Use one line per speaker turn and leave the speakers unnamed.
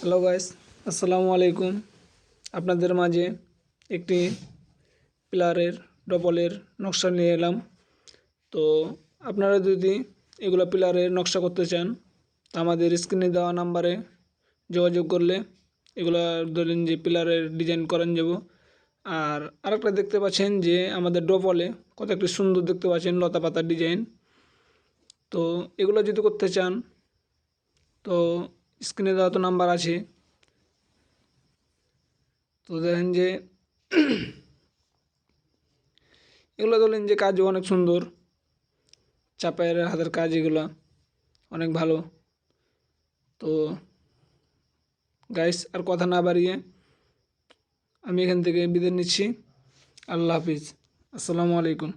Hello guys, আসসালামু আলাইকুম। আপনাদের মাঝে একটি পিলারের ডবলের নকশা নিয়ে এলাম। তো আপনারা যদি এগুলো পিলারের নকশা করতে চান, আমাদের স্ক্রিনে দেওয়া নাম্বারে যোগাযোগ করলে এগুলা ধরেন যে পিলারের ডিজাইন করান যাব। আর আরেকটা দেখতে পাচ্ছেন যে আমাদের ডবলে কত একটি সুন্দর দেখতে পাচ্ছেন লতা পাতার ডিজাইন। তো এগুলো যদি করতে চান তো স্ক্রিনে দেওয়া তো নাম্বার আছে। তো দেখেন যে এগুলো ধরলেন যে কাজও অনেক সুন্দর, চাপায়ের হাতের কাজ এগুলো অনেক ভালো। তো গাইস, আর কথা না বাড়িয়ে আমি এখান থেকে বিদায় নিচ্ছি। আল্লাহ হাফিজ, আসসালামু আলাইকুম।